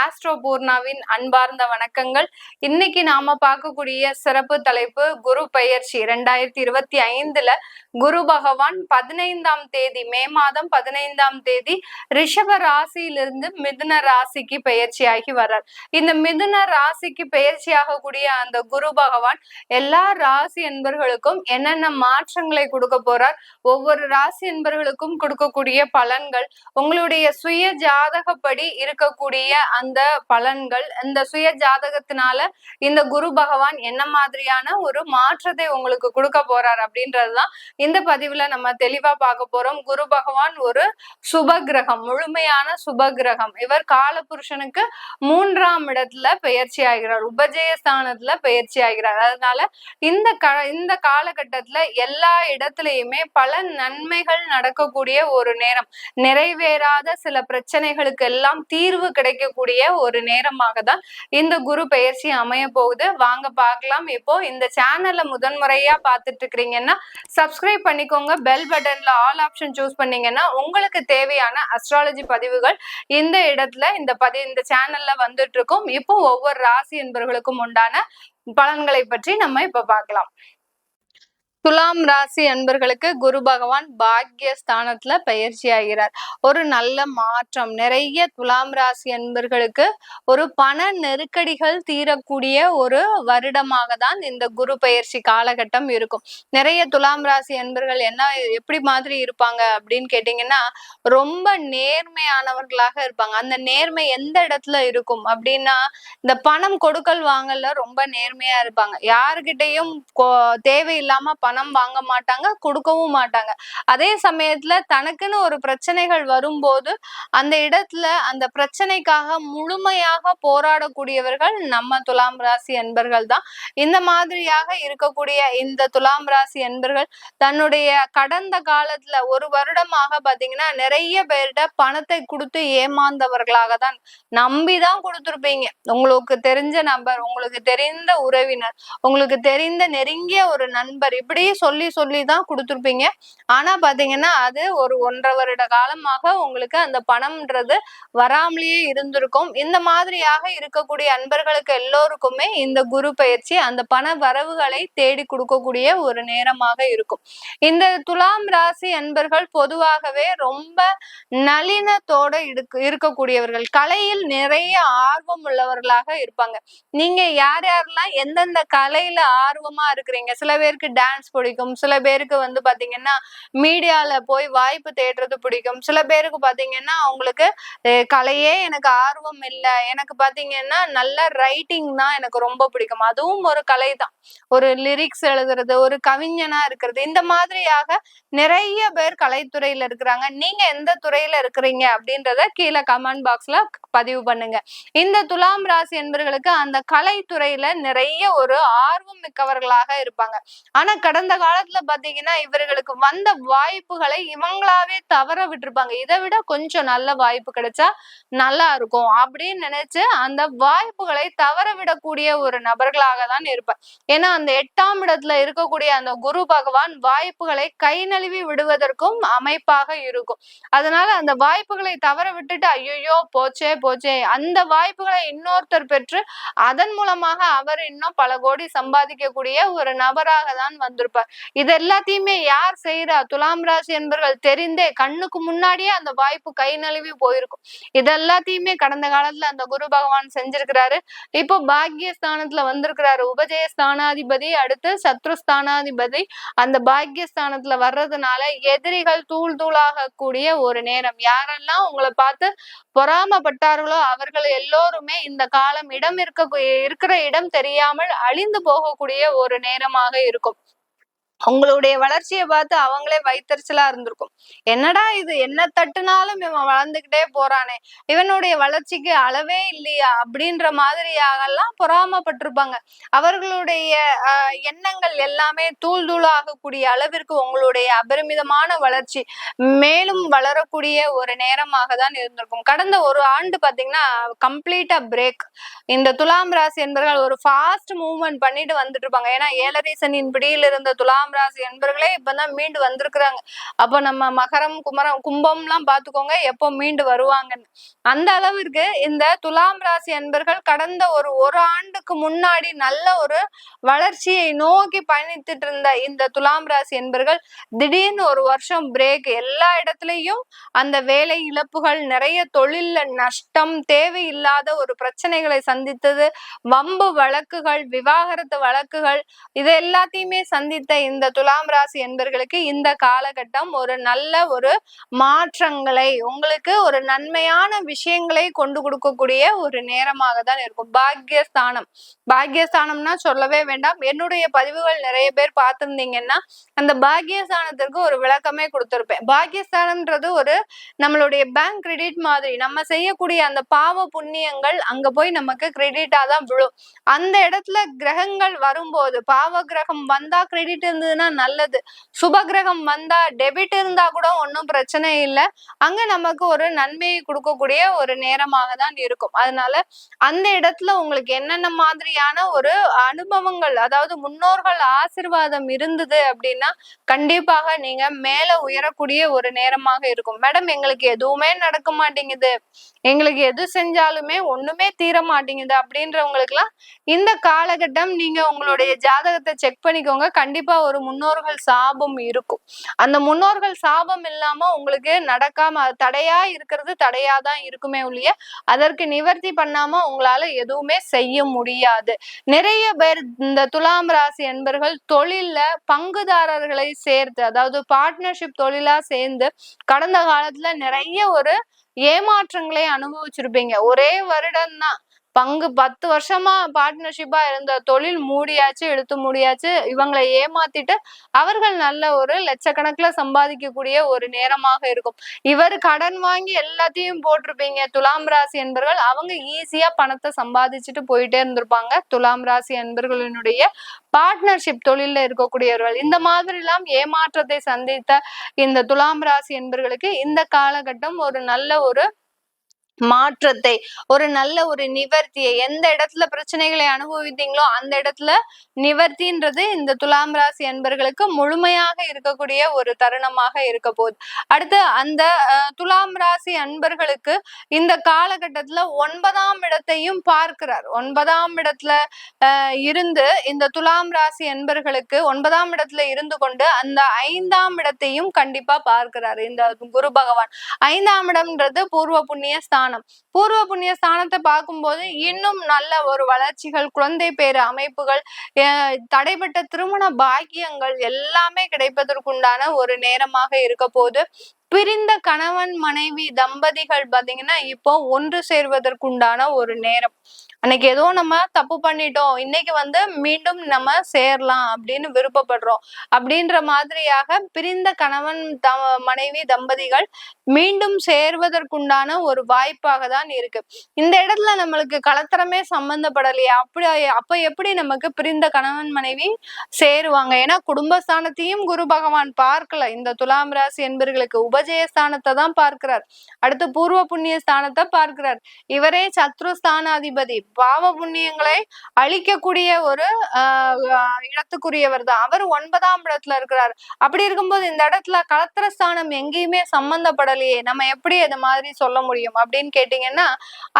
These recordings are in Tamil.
ஆஸ்ட்ரோ பூர்ணாவின் அன்பார்ந்த வணக்கங்கள். இன்னைக்கு நாம பார்க்கக்கூடிய சிறப்பு தலைப்பு குரு பெயர்ச்சி. 2025 குரு பகவான் 15ஆம் தேதி, மே மாதம் 15ஆம் தேதி ரிஷப ராசியிலிருந்து மிதுன ராசிக்கு பெயர்ச்சியாகி வர்றார். இந்த மிதுன ராசிக்கு பெயர்ச்சி ஆகக்கூடிய அந்த குரு பகவான் எல்லா ராசி என்பர்களுக்கும் என்னென்ன மாற்றங்களை கொடுக்க போறார், ஒவ்வொரு ராசி என்பர்களுக்கும் கொடுக்கக்கூடிய பலன்கள், உங்களுடைய சுய ஜாதகப்படி இருக்கக்கூடிய அந்த பலன்கள், இந்த சுய ஜாதகத்தினால இந்த குரு பகவான் என்ன மாதிரியான ஒரு மாற்றத்தை உங்களுக்கு கொடுக்க போறார் அப்படின்றதுதான் இந்த பதிவுல நம்ம தெளிவா பார்க்க போறோம். குரு பகவான் ஒரு சுப கிரகம், முழுமையான சுப கிரகம். இவர் காலபுருஷனுக்கு 3ஆம் இடத்துல பெயர்ச்சி ஆகிறார், உபஜயஸ்தானத்துல பெயர்ச்சி ஆகிறார். அதனால இந்த காலகட்டத்துல எல்லா இடத்துலயுமே பல நன்மைகள் நடக்கக்கூடிய ஒரு நேரம், நிறைவேறாத சில பிரச்சனைகளுக்கு எல்லாம் தீர்வு கிடைக்கக்கூடிய ஒரு நேரமாக தான் இந்த குரு பெயர்ச்சி அமைய போகுது. வாங்க பார்க்கலாம். இப்போ இந்த சேனல்ல முதன்முறையா பார்த்துட்டு இருக்கிறீங்கன்னா சப்ஸ்கிரைப் பண்ணிக்கோங்க. பெல் பட்டன்ல ஆல் ஆப்ஷன் சூஸ் பண்ணீங்கன்னா உங்களுக்கு தேவையான அஸ்ட்ராலஜி பதிவுகள் இந்த இடத்துல இந்த சேனல்ல வந்துட்டு இருக்கும். இப்போ ஒவ்வொரு ராசி என்பவர்களுக்கும் உண்டான பலன்களை பற்றி நம்ம இப்ப பார்க்கலாம். துலாம் ராசி அன்பர்களுக்கு குரு பகவான் பாக்யஸ்தானத்துல பயிற்சி ஆகிறார். ஒரு நல்ல மாற்றம், நிறைய துலாம் ராசி அன்பர்களுக்கு ஒரு பண நெருக்கடிகள் தீரக்கூடிய ஒரு வருடமாக தான் இந்த குரு பயிற்சி காலகட்டம் இருக்கும். நிறைய துலாம் ராசி அன்பர்கள் எப்படி மாதிரி இருப்பாங்க அப்படின்னு கேட்டீங்கன்னா, ரொம்ப நேர்மையானவர்களாக இருப்பாங்க. அந்த நேர்மை எந்த இடத்துல இருக்கும் அப்படின்னா, இந்த பணம் கொடுக்கல் வாங்கல ரொம்ப நேர்மையா இருப்பாங்க. யாருகிட்டையும் தேவையில்லாம பணம் வாங்க மாட்டாங்க, கொடுக்கவும் மாட்டாங்க. அதே சமயத்துல தனக்குன்னு ஒரு பிரச்சனைகள் வரும்போது அந்த இடத்துல அந்த பிரச்சனைக்காக முழுமையாக போராடக்கூடியவர்கள் நம்ம துலாம் ராசி அன்பர்கள் தான். இந்த மாதிரியாக இருக்கக்கூடிய இந்த துலாம் ராசி அன்பர்கள் தன்னுடைய கடந்த காலத்துல ஒரு வருடமாக பாத்தீங்கன்னா நிறைய பேர்கிட்ட பணத்தை கொடுத்து ஏமாந்தவர்களாக தான், நம்பிதான் கொடுத்துருப்பீங்க. உங்களுக்கு தெரிஞ்ச நபர், உங்களுக்கு தெரிந்த உறவினர், உங்களுக்கு தெரிந்த நெருங்கிய ஒரு நண்பர், இப்படி சொல்லிதான் கொடுத்துருப்பீங்க. ஆனா பாத்தீங்கன்னா அது ஒரு 1.5 வருட காலமாக உங்களுக்கு அந்த பணம்ன்றது வராமலேயே இருந்திருக்கும். இந்த மாதிரியாக இருக்கக்கூடிய அன்பர்களுக்கு எல்லோருக்குமே இந்த குரு பயிற்சி அந்த பண வரவுகளை தேடி கொடுக்கக்கூடிய ஒரு நேரமாக இருக்கும். இந்த துலாம் ராசி அன்பர்கள் பொதுவாகவே ரொம்ப நளினத்தோட இருக்கக்கூடியவர்கள், கலையில் நிறைய ஆர்வம் உள்ளவர்களாக இருப்பாங்க. நீங்க யாரெல்லாம் எந்தெந்த கலையில ஆர்வமா இருக்கிறீங்க, சில பேருக்கு டான்ஸ் பிடிக்கும், சில பேருக்கு பாத்தீங்கன்னா மீடியால போய் வாய்ப்பு தேடுறது பிடிக்கும், சில பேருக்கு பாத்தீங்கன்னா அவங்களுக்கு கலையே எனக்கு ஆர்வம் இல்லை, எனக்கு பாத்தீங்கன்னா நல்ல ரைட்டிங் தான் எனக்கு ரொம்ப பிடிக்கும், அதுவும் ஒரு கலை தான், ஒரு லிரிக்ஸ் எழுதுறது, ஒரு கவிஞனா இருக்கிறது. இந்த மாதிரியாக நிறைய பேர் கலைத்துறையில இருக்கிறாங்க. நீங்க எந்த துறையில இருக்கிறீங்க அப்படின்றத கீழே கமெண்ட் பாக்ஸ்ல பதிவு பண்ணுங்க. இந்த துலாம் ராசி என்பவர்களுக்கு அந்த கலைத்துறையில நிறைய ஒரு ஆர்வம் மிக்கவர்களாக இருப்பாங்க. ஆனா கடந்த காலத்துல பாத்தீங்கன்னா இவர்களுக்கு வந்த வாய்ப்புகளை இவங்களாவே தவற விட்டுருப்பாங்க. இதை விட கொஞ்சம் நல்ல வாய்ப்பு கிடைச்சா நல்லா இருக்கும் அப்படின்னு நினைச்சு அந்த வாய்ப்புகளை தவற விடக்கூடிய ஒரு நபர்களாக தான் இருப்பார். ஏன்னா அந்த 8ஆம் இடத்துல இருக்கக்கூடிய அந்த குரு பகவான் வாய்ப்புகளை கை நழுவி விடுவதற்கும் அமைப்பாக இருக்கும். அதனால அந்த வாய்ப்புகளை தவற விட்டுட்டு ஐயோ போச்சே அந்த வாய்ப்புகளை இன்னொருத்தர் பெற்று அதன் மூலமாக அவர் இன்னும் பல கோடி சம்பாதிக்கக்கூடிய ஒரு நபராக தான் வந்திருப்பார். இது எல்லாத்தையுமே யார் செய்யறா? துலாம் ராசி என்பவர்கள் தெரிந்தே கண்ணுக்கு முன்னாடியே அந்த வாய்ப்பு கை நழுவி போயிருக்கும். இதெல்லாத்தையுமே கடந்த காலத்துல அந்த குரு பகவான் செஞ்சிருக்கிறாரு. இப்போ பாக்யஸ்தானத்துல வந்திருக்கிறாரு. உபஜயஸ்தானாதிபதி அடுத்து சத்ருஸ்தானாதிபதி அந்த பாக்யஸ்தானத்துல வர்றதுனால எதிரிகள் தூளாக கூடிய ஒரு நேரம். யாரெல்லாம் உங்களை பார்த்து பொறாமப்பட்டார்களோ அவர்கள் எல்லோருமே இந்த காலம் இருக்கிற இடம் தெரியாமல் அழிந்து போகக்கூடிய ஒரு நேரமாக இருக்கும். உங்களுடைய வளர்ச்சியை பார்த்து அவங்களே வயித்தெரிச்சலா இருந்திருக்கும். என்னடா இது, என்ன தட்டுனாலும் இவன் வளர்ந்துகிட்டே போறானே, இவனுடைய வளர்ச்சிக்கு அளவே இல்லையா அப்படின்ற மாதிரியாகலாம் பொறாமப்பட்டிருப்பாங்க. அவர்களுடைய எண்ணங்கள் எல்லாமே தூள் தூளாகக்கூடிய அளவிற்கு உங்களுடைய அபரிமிதமான வளர்ச்சி மேலும் வளரக்கூடிய ஒரு நேரமாக தான் இருந்திருக்கும். கடந்த ஒரு ஆண்டு பாத்தீங்கன்னா கம்ப்ளீட்டா பிரேக். இந்த துலாம் ராசி என்பவர்கள் ஒரு ஃபாஸ்ட் மூவ்மெண்ட் பண்ணிட்டு வந்துட்டு இருப்பாங்க. ஏன்னா 7.5 சனியின் பிடியில் இருந்த துலாம் ராசி என்பர்களே இப்பதான் மீண்டு வந்திருக்கிறாங்க. அப்ப நம்ம மகரம் கும்பம் எல்லாம் பாத்துக்கோங்க எப்போ மீண்டு வருவாங்கன்னு. அந்த அளவிற்கு இந்த துலாம் ராசி என்பர்கள் கடந்த ஒரு ஆண்டுக்கு முன்னாடி நல்ல ஒரு வளர்ச்சியை நோக்கி பயணித்துட்டு இருந்த இந்த துலாம் ராசி என்பர்கள் திடீர்னு ஒரு வருஷம் பிரேக். எல்லா இடத்துலயும் அந்த வேலை இழப்புகள், நிறைய தொழில்ல நஷ்டம், தேவையில்லாத ஒரு பிரச்சனைகளை சந்தித்தது, வம்பு வழக்குகள், விவாகரத்து வழக்குகள், இது எல்லாத்தையுமே சந்தித்த இந்த துலாம் ராசி என்பர்களுக்கு இந்த காலகட்டம் ஒரு நல்ல ஒரு மாற்றங்களை, உங்களுக்கு ஒரு நன்மையான விஷயங்களை கொண்டு கொடுக்கக்கூடிய ஒரு நேரமாக தான் இருக்கும். பாக்கியஸ்தானம், பாக்கியஸ்தானம்னா சொல்லவே வேண்டாம். என்னுடைய பதிவுகள் நிறைய பேர் பார்த்திருந்தீங்கன்னா அந்த பாக்கியஸ்தானத்திற்கு ஒரு விளக்கமே கொடுத்திருப்பேன். பாக்கியஸ்தானம்ன்றது ஒரு நம்மளுடைய பேங்க் கிரெடிட் மாதிரி. நம்ம செய்யக்கூடிய அந்த பாவ புண்ணியங்கள் அங்க போய் நமக்கு கிரெடிட்டா தான் விழும். அந்த இடத்துல கிரகங்கள் வரும்போது, பாவ கிரகம் வந்தா கிரெடிட் இருந்ததுன்னா நல்லது, சுப கிரகம் வந்தா டெபிட் இருந்தா கூட ஒன்றும் பிரச்சனை இல்லை. அங்க நமக்கு ஒரு நன்மையை கொடுக்கக்கூடிய ஒரு நேரமாக தான் இருக்கும். அதனால அந்த இடத்துல உங்களுக்கு என்னென்ன மாதிரியான ஒரு அனுபவங்கள், அதாவது முன்னோர்கள் ஆசீர்வாதம் இருந்தது அப்படின்னா கண்டிப்பாக நீங்க மேல உயரக்கூடிய ஒரு நேரமாக இருக்கும். மேடம் எங்களுக்கு எதுவுமே நடக்க மாட்டேங்குது, எங்களுக்கு எது செஞ்சாலுமே ஒண்ணுமே தீர மாட்டேங்குது அப்படின்றவங்களுக்கு எல்லாம் இந்த காலகட்டம் நீங்க உங்களுடைய ஜாதகத்தை செக் பண்ணிக்கோங்க. கண்டிப்பா ஒரு முன்னோர்கள் சாபம் இருக்கும். அந்த முன்னோர்கள் சாபம் இல்லாம உங்களுக்கு நடக்காம தடையா இருக்கிறது தடையா தான் இருக்குமே ஒழிய அதற்கு நிவர்த்தி பண்ணாம உங்களால எதுவுமே செய்ய முடியாது. நிறைய பேர் இந்த துலாம் ராசி என்பர்கள் தொழில்ல பங்குதாரர்களை சேர்த்து, அதாவது பார்ட்னர்ஷிப் தொழிலா சேர்ந்து கடந்த காலத்துல நிறைய ஒரு ஏமாற்றங்களை அனுபவிச்சிருப்பீங்க. ஒரே வருடம் தான் பங்கு 10 வருஷமா பார்ட்னர்ஷிப்பா இருந்த தொழில் மூடியாச்சு, இழுத்து மூடியாச்சு. இவங்களை ஏமாத்திட்டு அவர்கள் நல்ல ஒரு லட்சக்கணக்குல சம்பாதிக்கக்கூடிய ஒரு நேரமாக இருக்கும். இவர் கடன் வாங்கி எல்லாத்தையும் போட்டிருப்பீங்க துலாம் ராசி என்பர்கள். அவங்க ஈஸியா பணத்தை சம்பாதிச்சுட்டு போயிட்டே இருந்திருப்பாங்க. துலாம் ராசி என்பர்களினுடைய பார்ட்னர்ஷிப் தொழில இருக்கக்கூடியவர்கள் இந்த மாதிரி எல்லாம் ஏமாற்றத்தை சந்தித்த இந்த துலாம் ராசி என்பர்களுக்கு இந்த காலகட்டம் ஒரு நல்ல ஒரு மாற்றத்தை, ஒரு நல்ல ஒரு நிவர்த்தியை, எந்த இடத்துல பிரச்சனைகளை அனுபவித்தீங்களோ அந்த இடத்துல நிவர்த்தின்றது இந்த துலாம் ராசி அன்பர்களுக்கு முழுமையாக இருக்கக்கூடிய ஒரு தருணமாக இருக்க போகுது. அடுத்து அந்த துலாம் ராசி அன்பர்களுக்கு இந்த காலகட்டத்துல 9ஆம் இடத்தையும் பார்க்கிறார். 9ஆம் இடத்துல இருந்து இந்த துலாம் ராசி அன்பர்களுக்கு 9ஆம் இடத்துல இருந்து கொண்டு அந்த 5ஆம் இடத்தையும் கண்டிப்பா பார்க்கிறார் இந்த குரு பகவான். 5ஆம் இடம்ன்றது பூர்வ புண்ணிய ஸ்தானம். பூர்வ புண்ணிய ஸ்தானத்தை பார்க்கும்போது இன்னும் நல்ல ஒரு வளர்ச்சிகள், குழந்தை பேரு அமைப்புகள், தடைப்பட்ட திருமண பாக்கியங்கள் எல்லாமே கிடைப்பதற்குண்டான ஒரு நேரமாக இருக்க போது. பிரிந்த கணவன் மனைவி தம்பதிகள் பாத்தீங்கன்னா இப்போ ஒன்று சேர்வதற்குண்டான ஒரு நேரம். அன்னைக்கு ஏதோ நம்ம தப்பு பண்ணிட்டோம், இன்னைக்கு மீண்டும் நம்ம சேரலாம் அப்படின்னு விருப்பப்படுறோம் அப்படின்ற மாதிரியாக பிரிந்த கணவன் மனைவி தம்பதிகள் மீண்டும் சேர்வதற்குண்டான ஒரு வாய்ப்பாக தான் இருக்கு. இந்த இடத்துல நம்மளுக்கு கலத்தரமே சம்பந்தப்படலையா, அப்ப எப்படி நமக்கு பிரிந்த கணவன் மனைவி சேருவாங்க? ஏன்னா குடும்பஸ்தானத்தையும் குரு பகவான் பார்க்கல. இந்த துலாம் ராசி என்பர்களுக்கு உபஜயஸ்தானத்தை தான் பார்க்கிறார். அடுத்து பூர்வ புண்ணிய ஸ்தானத்தை பார்க்கிறார். இவரே சத்ருஸ்தானாதிபதி, பாவ புண்ணியங்களை அழிக்கக்கூடிய ஒரு இடத்துக்குரியவர் தான். அவர் 9ஆம் இடத்துல இருக்கிறார். அப்படி இருக்கும்போது இந்த இடத்துல கலத்திரஸ்தானம் எங்கேயுமே சம்பந்தப்படலையே, நம்ம எப்படி இது மாதிரி சொல்ல முடியும் அப்படின்னு கேட்டீங்கன்னா,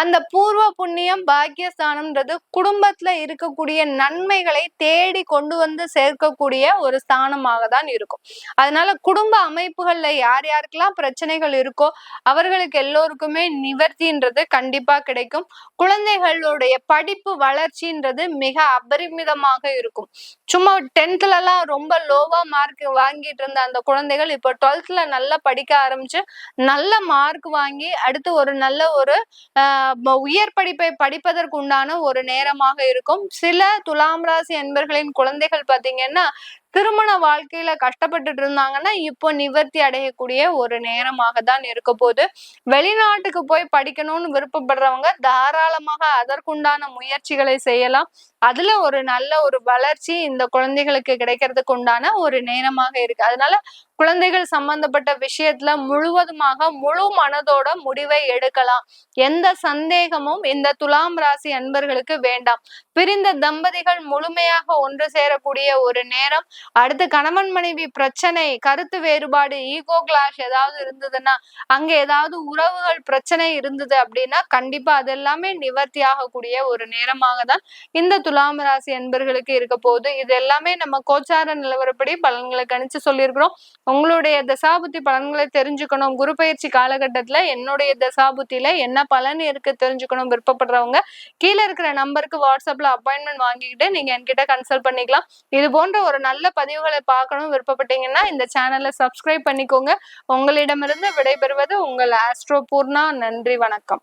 அந்த பூர்வ புண்ணியம் பாக்கியஸ்தானம்ன்றது குடும்பத்துல இருக்கக்கூடிய நன்மைகளை தேடி கொண்டு சேர்க்கக்கூடிய ஒரு ஸ்தானமாக தான் இருக்கும். அதனால குடும்ப அமைப்புகள்ல யார் யாருக்கெல்லாம் பிரச்சனைகள் இருக்கோ அவர்களுக்கு எல்லோருக்குமே நிவர்த்தின்றது கண்டிப்பா கிடைக்கும். குழந்தைகளுடைய படிப்பு வளர்ச்சின்றது மிக அபரிமிதமாக இருக்கும். சும்மா 10th எல்லாம் ரொம்ப லோவா மார்க் வாங்கிட்டு இருந்த அந்த குழந்தைகள் இப்போ 12th நல்லா படிக்க ஆரம்பிச்சு நல்ல மார்க் வாங்கி அடுத்து ஒரு நல்ல ஒரு உயர் படிப்பை படிப்பதற்கு உண்டான ஒரு நேரமாக இருக்கும். சில துலாம் ராசி அன்பர்களின் குழந்தைகள் பாத்தீங்கன்னா திருமண வாழ்க்கையில கஷ்டப்பட்டுட்டு இருந்தாங்கன்னா இப்போ நிவர்த்தி அடையக்கூடிய ஒரு நேரமாக தான் இருக்க போது. வெளிநாட்டுக்கு போய் படிக்கணும்னு விருப்பப்படுறவங்க தாராளமாக அதற்குண்டான முயற்சிகளை செய்யலாம். அதுல ஒரு நல்ல ஒரு வளர்ச்சி இந்த குழந்தைகளுக்கு கிடைக்கிறதுக்கு உண்டான ஒரு நேரமாக இருக்கு. அதனால குழந்தைகள் சம்பந்தப்பட்ட விஷயத்துல முழுவதுமாக முழு மனதோட முடிவை எடுக்கலாம். எந்த சந்தேகமும் இந்த துலாம் ராசி அன்பர்களுக்கு வேண்டாம். பிரிந்த தம்பதிகள் முழுமையாக ஒன்று சேரக்கூடிய ஒரு நேரம். அடுத்து கணவன் மனைவி பிரச்சனை, கருத்து வேறுபாடு, ஈகோ கிளாஷ் ஏதாவது இருந்ததுன்னா, அங்க ஏதாவது உறவுகள் பிரச்சனை இருந்தது அப்படின்னா கண்டிப்பா அது எல்லாமே நிவர்த்தி ஆகக்கூடிய ஒரு நேரமாக தான் இந்த துலாம் ராசி அன்பர்களுக்கு இருக்க போகுது. இது எல்லாமே நம்ம கோச்சார நிலவரப்படி பலன்களை கணிச்சு சொல்லியிருக்கிறோம். உங்களுடைய தசாபுத்தி பலன்களை தெரிஞ்சுக்கணும், குரு பயிற்சி காலகட்டத்துல என்னுடைய தசாபுத்தியில என்ன பலன் இருக்கு தெரிஞ்சுக்கணும் விருப்பப்படுறவங்க கீழே இருக்கிற நம்பருக்கு வாட்ஸ்அப்ல அப்பாயின்மெண்ட் வாங்கிக்கிட்டு நீங்க என்கிட்ட கன்சல்ட் பண்ணிக்கலாம். இது போன்ற ஒரு நல்ல பதிவுகளை பார்க்கணும் விருப்பப்பட்டீங்கன்னா இந்த சேனலை சப்ஸ்கிரைப் பண்ணிக்கோங்க. உங்களிடமிருந்து விடைபெறுவது உங்கள் ஆஸ்ட்ரோ பூர்ணா. நன்றி, வணக்கம்.